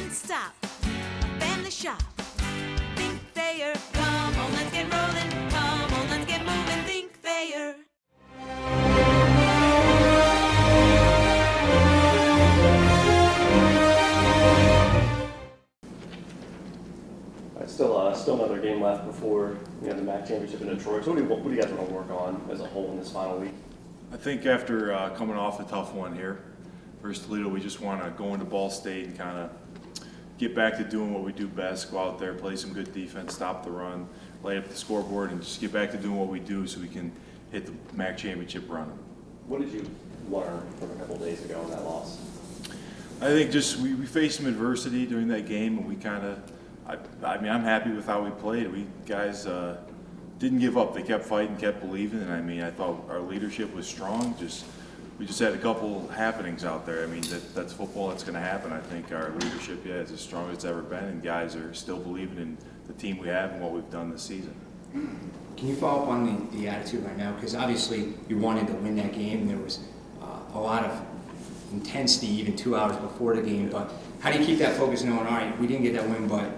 one stop, a family shop. Think Thayer, come on, let's get rolling. Come on, let's get moving. Think Thayer. Still another game left before the MAC championship in Detroit. So what do you guys want to work on as a whole in this final week? I think after coming off a tough one here versus Toledo, we just want to go into Ball State and kind of get back to doing what we do best, go out there, play some good defense, stop the run, lay up the scoreboard, and just get back to doing what we do so we can hit the MAC championship run. What did you learn from a couple days ago in that loss? I think just we faced some adversity during that game, and we kind of, I mean, I'm happy with how we played. We guys didn't give up. They kept fighting, kept believing, and I mean, I thought our leadership was strong. We just had a couple happenings out there. I mean, that's football. That's going to happen. I think our leadership, is as strong as it's ever been, and guys are still believing in the team we have and what we've done this season. Can you follow up on the attitude right now? Because obviously you wanted to win that game. There was a lot of intensity even 2 hours before the game. But how do you keep that focus knowing, all right, we didn't get that win, but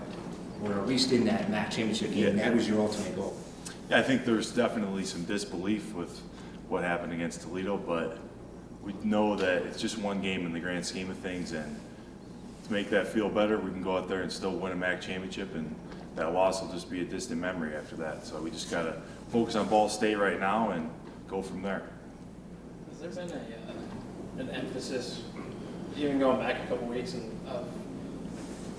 we're at least in that MAC championship game. And that was your ultimate goal. Yeah, I think there's definitely some disbelief with what happened against Toledo, but we know that it's just one game in the grand scheme of things, and to make that feel better, we can go out there and still win a MAC championship, and that loss will just be a distant memory after that. So we just got to focus on Ball State right now and go from there. Has there been an emphasis, even going back a couple weeks, of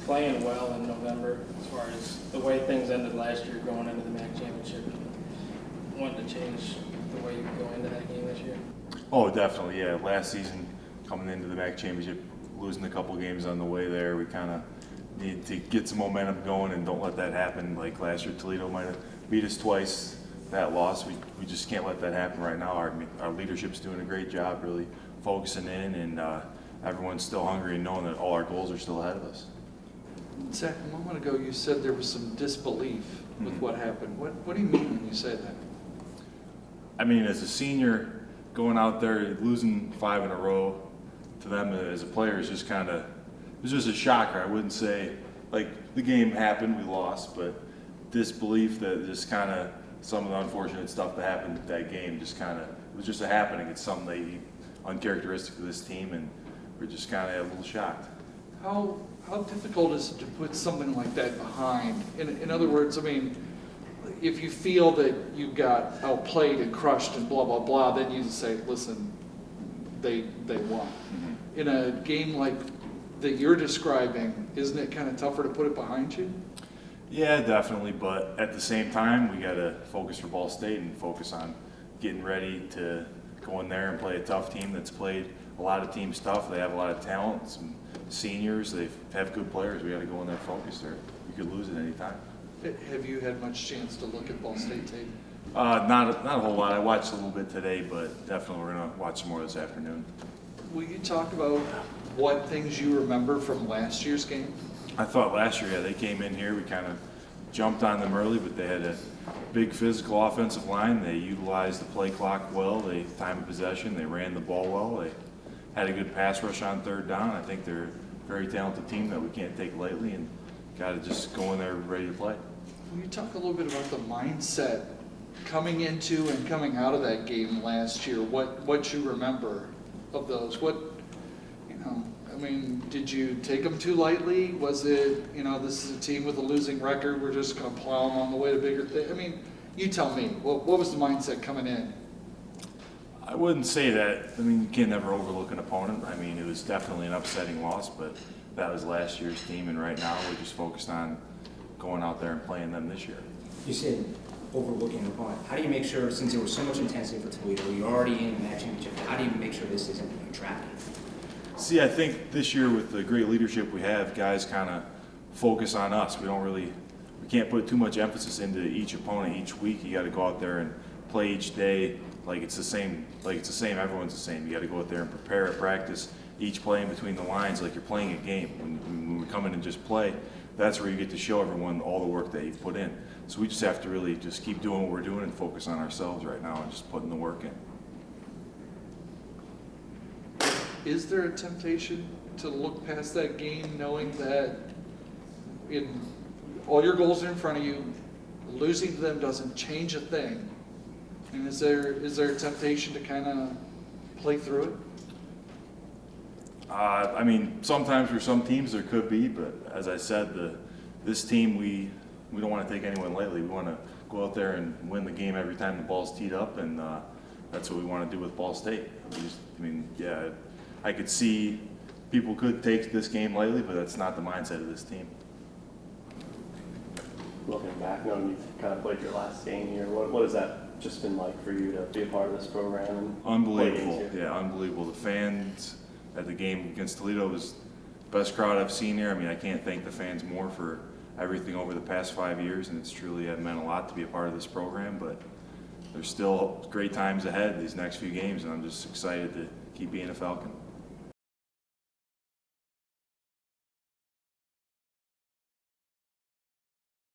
playing well in November as far as the way things ended last year going into the MAC championship, and wanting to change the way you go into that game this year? Oh, definitely, yeah. Last season, coming into the MAC championship, losing a couple games on the way there, we kind of need to get some momentum going and don't let that happen. Like last year, Toledo might have beat us twice. That loss, we just can't let that happen right now. Our leadership's doing a great job really focusing in, and everyone's still hungry and knowing that all our goals are still ahead of us. Zach, a moment ago you said there was some disbelief with what happened. What do you mean when you say that? I mean, as a senior, going out there, losing 5 in a row, to them as a player is just kind of, it was just a shocker. I wouldn't say, like, the game happened, we lost, but disbelief that just kind of some of the unfortunate stuff that happened at that game just kind of, it was just a happening. It's something that uncharacteristic of this team, and we're just kind of a little shocked. How difficult is it to put something like that behind? In other words, I mean, if you feel that you got outplayed and crushed and blah, blah, blah, then you say, listen, they won. Mm-hmm. In a game like that you're describing, isn't it kind of tougher to put it behind you? Yeah, definitely, but at the same time, we got to focus for Ball State and focus on getting ready to go in there and play a tough team that's played a lot of teams tough. They have a lot of talent, some seniors, they have good players. We got to go in there focused there. We could lose at any time. Have you had much chance to look at Ball State tape? Not a whole lot. I watched a little bit today, but definitely we're going to watch some more this afternoon. Will you talk about what things you remember from last year's game? I thought last year, they came in here, we kind of jumped on them early, but they had a big physical offensive line. They utilized the play clock well, they time of possession, they ran the ball well, they had a good pass rush on third down. I think they're a very talented team that we can't take lightly, and got to just go in there ready to play. Will you talk a little bit about the mindset coming into and coming out of that game last year? What you remember of those? I mean, did you take them too lightly? Was it, this is a team with a losing record, we're just going to plow them on the way to bigger things? I mean, you tell me, what was the mindset coming in? I wouldn't say that. I mean, you can never overlook an opponent. I mean, it was definitely an upsetting loss, but that was last year's team, and right now we're just focused on going out there and playing them this year. You said overlooking an opponent. How do you make sure, since there was so much intensity for Toledo, you're already in the MAC championship, how do you make sure this isn't a trap? See, I think this year with the great leadership we have, guys kind of focus on us. We can't put too much emphasis into each opponent each week. You got to go out there and play each day like it's the same. Everyone's the same. You got to go out there and prepare at practice each play in between the lines like you're playing a game. When we come in and just play, that's where you get to show everyone all the work that you've put in. So we just have to really just keep doing what we're doing and focus on ourselves right now and just putting the work in. Is there a temptation to look past that game knowing that all your goals are in front of you, losing to them doesn't change a thing? And is there a temptation to kind of play through it? I mean, sometimes for some teams there could be, but as I said, this team, we don't want to take anyone lightly. We want to go out there and win the game every time the ball's teed up, and that's what we want to do with Ball State. Yeah, I could see people could take this game lightly, but that's not the mindset of this team. Looking back, knowing you've kind of played your last game here, what has that just been like for you to be a part of this program? And Unbelievable, play games here? yeah, unbelievable. The fans at the game against Toledo was the best crowd I've seen here. I mean, I can't thank the fans more for everything over the past 5 years, and it's truly meant a lot to be a part of this program, but there's still great times ahead these next few games, and I'm just excited to keep being a Falcon.